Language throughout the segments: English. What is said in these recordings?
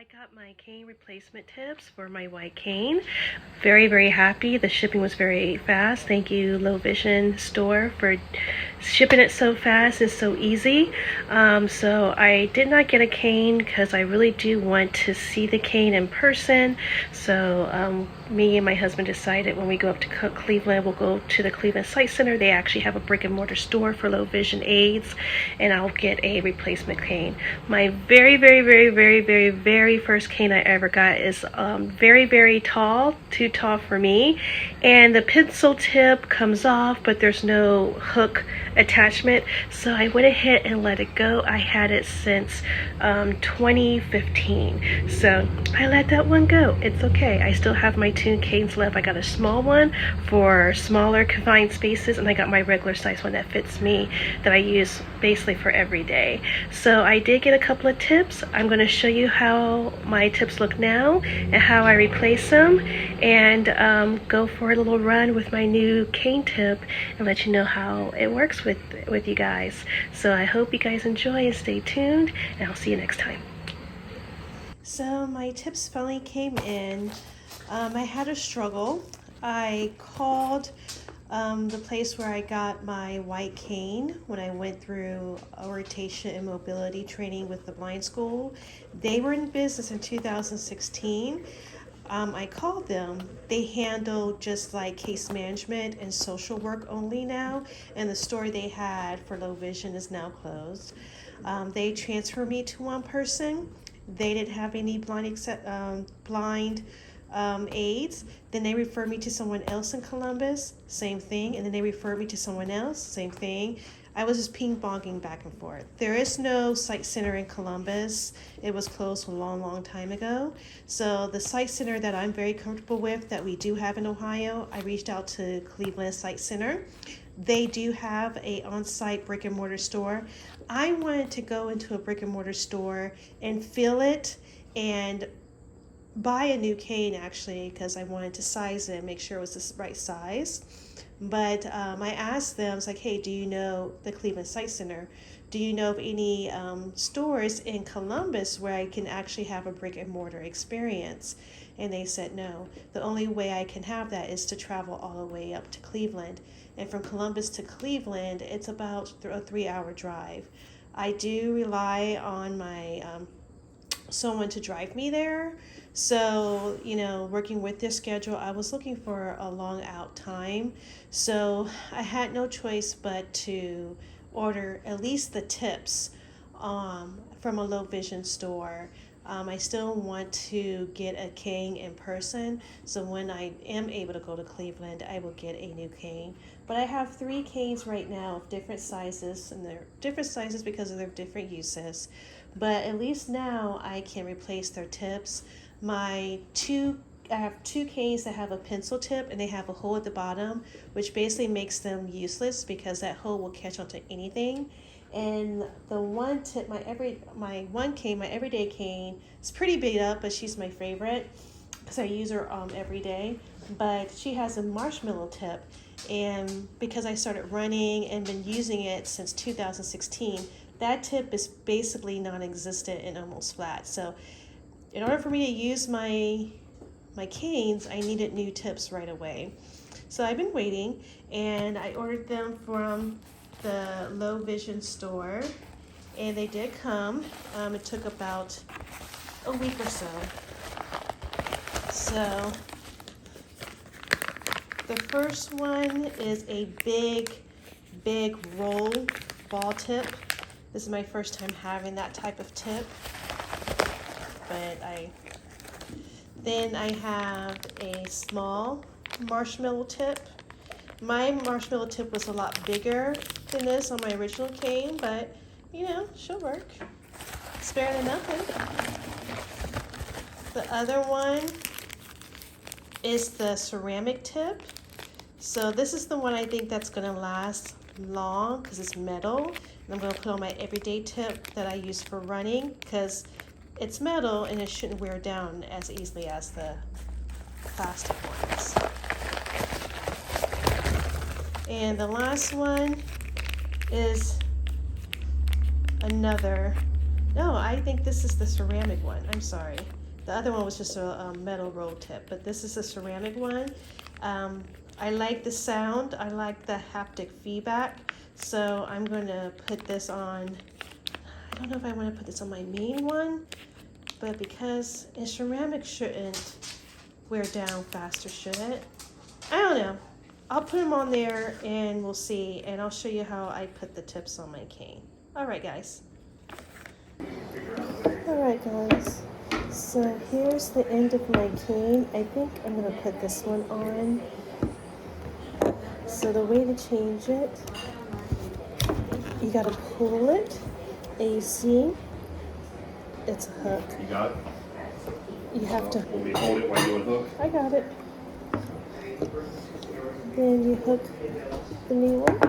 I got my cane replacement tips for my white cane. Very, very happy. The shipping was very fast. Thank you, Low Vision store, for shipping it so fast and so easy. So I did not get a cane because I really do want to see the cane in person. So me and my husband decided when we go up to Cleveland, we'll go to the Cleveland Sight Center. They actually have a brick and mortar store for low vision aids, and I'll get a replacement cane. My very first cane I ever got is very tall, too tall for me, and the pencil tip comes off, but there's no hook attachment, so I went ahead and let it go. I had it since 2015, so I let that one go. It's okay. I still have my two canes left. I got a small one for smaller confined spaces, and I got my regular size one that fits me, that I use basically for every day. So I did get a couple of tips. I'm going to show you how my tips look now and how I replace them, and go for a little run with my new cane tip and let you know how it works with you guys. So I hope you guys enjoy and stay tuned, and I'll see you next time. So my tips finally came in. I had a struggle. I called the place where I got my white cane when I went through orientation and mobility training with the blind school. They were in business in 2016. I called them. They handle just like case management and social work only now, and the store they had for low vision is now closed. They transferred me to one person. They didn't have any blind aids. Then they referred me to someone else in Columbus, same thing. And then they referred me to someone else, same thing. I was just ping-ponging back and forth. There is no sight center in Columbus. It was closed a long time ago. So the sight center that I'm very comfortable with, that we do have in Ohio, I reached out to Cleveland Sight Center. They do have a on-site brick and mortar store. I wanted to go into a brick and mortar store and feel it and buy a new cane, actually, because I wanted to size it and make sure it was the right size. But I asked them, I was like, hey, do you know the Cleveland Sight Center? Do you know of any stores in Columbus where I can actually have a brick and mortar experience? And they said no. The only way I can have that is to travel all the way up to Cleveland. And from Columbus to Cleveland, it's about a 3-hour drive. I do rely on my someone to drive me there. So, working with their schedule, I was looking for a long out time. So I had no choice but to order at least the tips from a low vision store. I still want to get a cane in person, so when I am able to go to Cleveland, I will get a new cane. But I have 3 canes right now of different sizes, and they're different sizes because of their different uses. But at least now I can replace their tips. I have 2 canes that have a pencil tip, and they have a hole at the bottom, which basically makes them useless because that hole will catch onto anything. And the one tip, my everyday cane, is pretty beat up, but she's my favorite because I use her every day. But she has a marshmallow tip, and because I started running and been using it since 2016, that tip is basically non-existent and almost flat. So in order for me to use my canes, I needed new tips right away. So I've been waiting, and I ordered them from the low vision store, and they did come. It took about a week or so. So the first one is a big roll ball tip. This is my first time having that type of tip. But then I have a small marshmallow tip. My marshmallow tip was a lot bigger than this on my original cane, but she'll work. It's better than nothing. The other one is the ceramic tip. So this is the one I think that's going to last long because it's metal. And I'm going to put on my everyday tip that I use for running because it's metal and it shouldn't wear down as easily as the plastic ones. And the last one is another No, I think this is the ceramic one. I'm sorry. The other one was just a metal roll tip, but this is a ceramic one. I like the sound. I like the haptic feedback. So I'm going to put this on. I don't know if I want to put this on my main one, but because a ceramic shouldn't wear down faster, should it? I don't know. I'll put them on there and we'll see, and I'll show you how I put the tips on my cane. All right, guys. Alright guys, so here's the end of my cane. I think I'm going to put this one on. So the way to change it, you got to pull it, and you see it's a hook. You got it? You have to... Want me to hold it while you unhook? I got it. Then you hook the new one.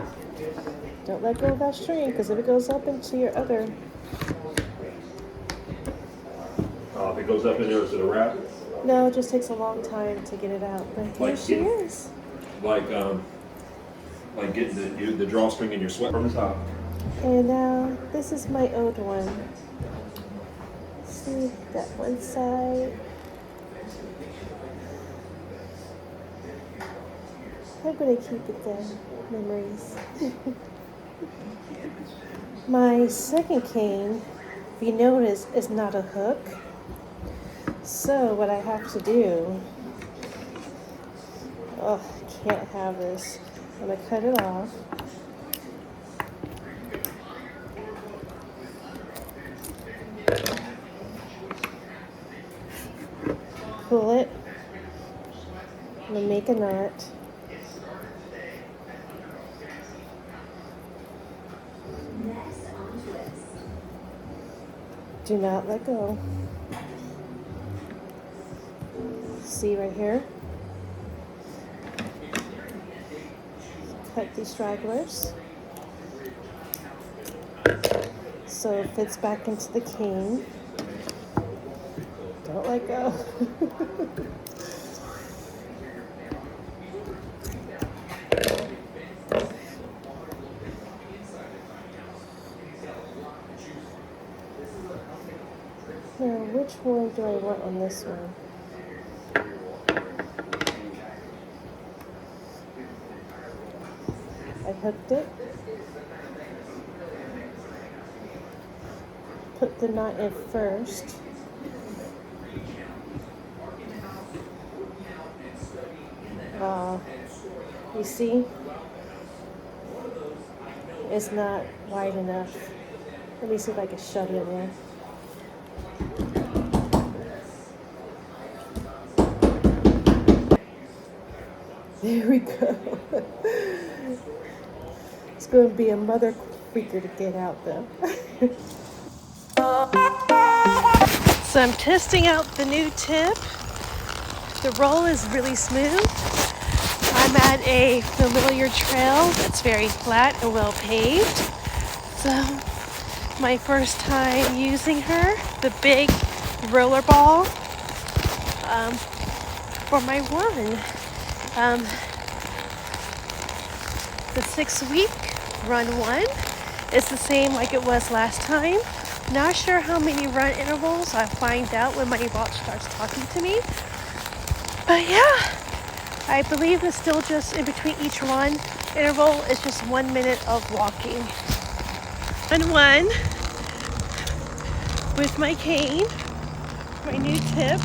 Don't let go of that string, because if it goes up into your other... If it goes up in there, is it a wrap? No, it just takes a long time to get it out. But here Like she is. Like getting the drawstring in your sweat from the top. And now this is my old one. See that one side. I'm gonna keep it there. Memories. My second cane, if you notice, is not a hook. So what I have to do, oh, I can't have this. I'm gonna cut it off. Pull it. I'm gonna make a knot. Do not let go. See right here? Cut these stragglers so it fits back into the cane. Don't let go. Now, which one do I want on this one? I hooked it. Put the knot in first. You see? It's not wide enough. Let me see if I can shove it in there. There we go. It's going to be a mother freaker to get out though. So I'm testing out the new tip. The roll is really smooth. I'm at a familiar trail that's very flat and well paved. So my first time using her, the big roller ball for my run. The 6-week run one is the same like it was last time. Not sure how many run intervals. I'll find out when my watch starts talking to me. But yeah, I believe it's still just in between each run interval. It's just 1 minute of walking. And one with my cane, my new tip.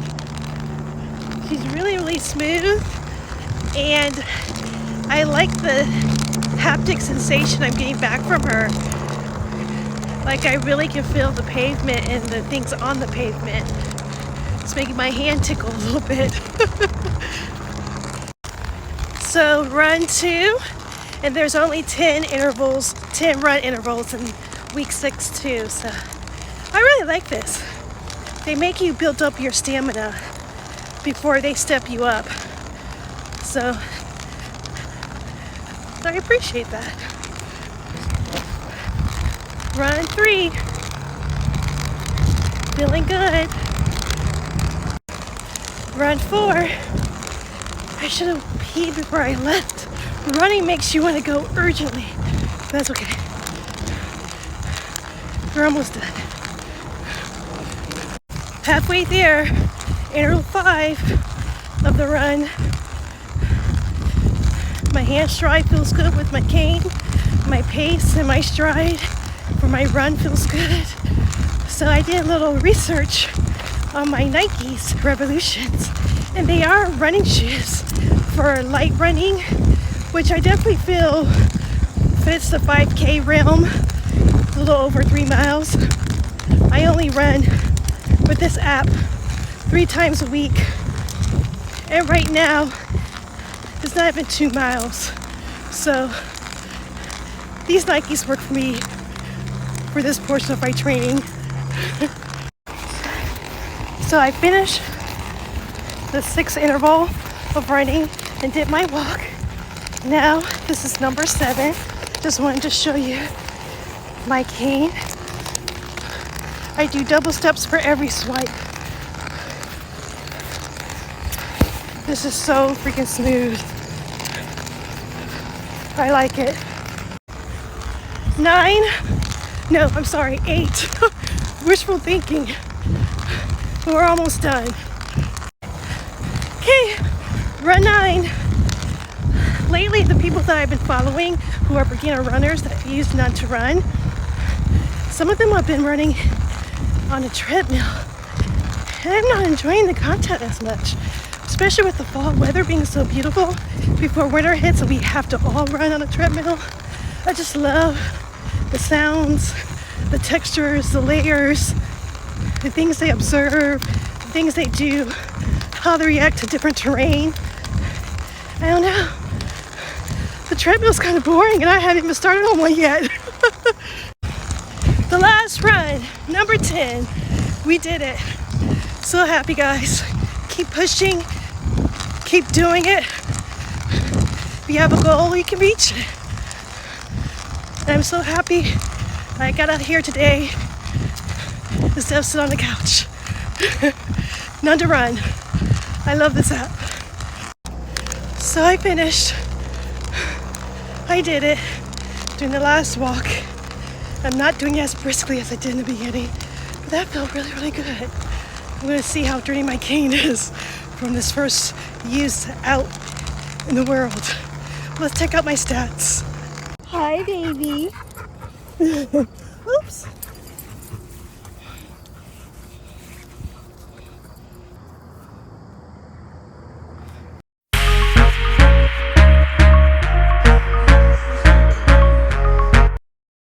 She's really, really smooth. And I like the haptic sensation I'm getting back from her. Like I really can feel the pavement and the things on the pavement. It's making my hand tickle a little bit. So run 2, and there's only 10 run intervals in week 6 too. So I really like this. They make you build up your stamina before they step you up. So I appreciate that. Run 3. Feeling good. Run 4. I should have peed before I left. Running makes you want to go urgently. That's okay. We're almost done. Halfway there, interval 5 of the run. My hand stride feels good with my cane. My pace and my stride for my run feels good. So I did a little research on my Nikes Revolutions, and they are running shoes for light running, which I definitely feel fits the 5K realm, a little over 3 miles. I only run with this app 3 times a week, and right now it's not even 2 miles. So these Nikes work for me for this portion of my training. So I finished the 6th interval of running and did my walk. Now this is number 7. Just wanted to show you my cane. I do double steps for every swipe. This is so freaking smooth. I like it. 9. No, I'm sorry, 8. Wishful thinking. We're almost done. Okay, run 9. Lately, the people that I've been following who are beginner runners that use None to Run, some of them have been running on a treadmill. And I'm not enjoying the content as much, especially with the fall weather being so beautiful before winter hits and we have to all run on a treadmill. I just love the sounds, the textures, the layers, the things they observe, the things they do, how they react to different terrain. I don't know. The treadmill's kind of boring and I haven't even started on one yet. The last run, number 10. We did it. So happy, guys. Keep pushing. Keep doing it. If you have a goal, you can reach it. And I'm so happy I got out here today instead of sit on the couch. None to Run. I love this app. So I finished. I did it. Doing the last walk. I'm not doing it as briskly as I did in the beginning, but that felt really, really good. I'm going to see how dirty my cane is from this first use out in the world. Let's check out my stats. Hi, baby. Oops.